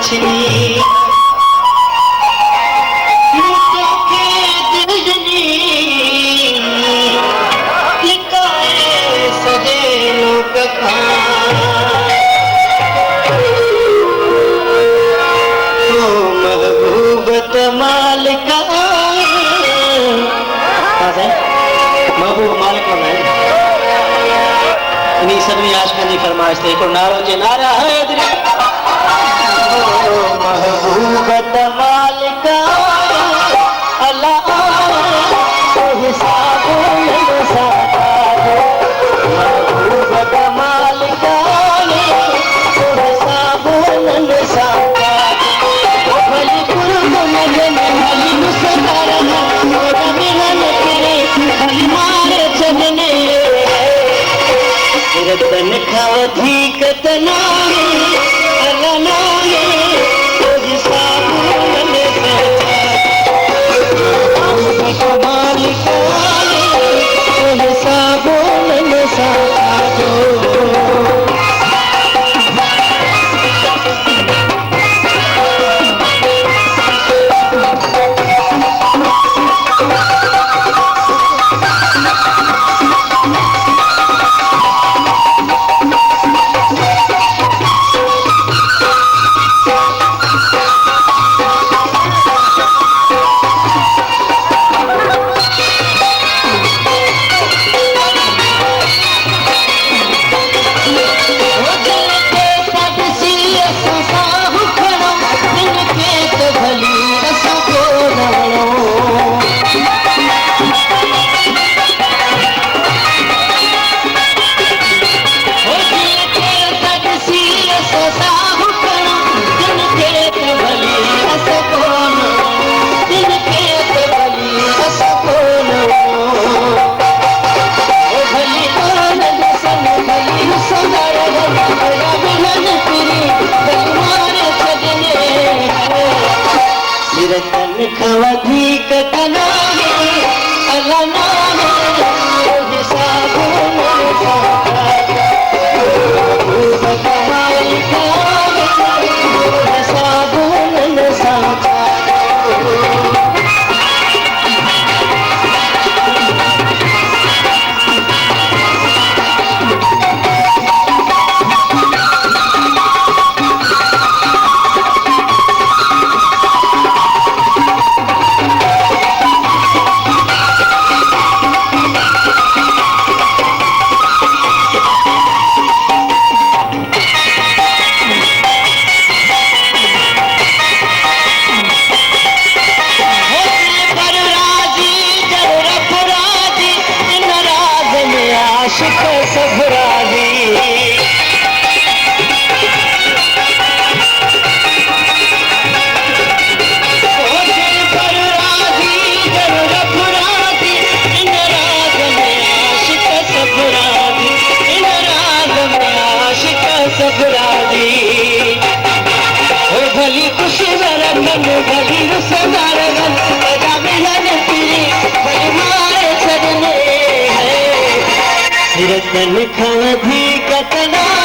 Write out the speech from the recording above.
छनी सभी आशकानी फरमाइश थे को नारो जे नारा है महबूबत मालिका अल्लाह तो हिसाब न साथा महबूबत मालिका तो हिसाब न साथा भली कुर्ब मजन भली मुस्तार मोरा मिलन करे भली मारे चलने रतन खाधी कतना अलना तुझ साबुन से मालिका तुझ साबुन साथा दो रतन खवधी कतना अलना हिसाब भली खुशी रंगन भली रुसदार भली मारे चलने रतन खाधी कतना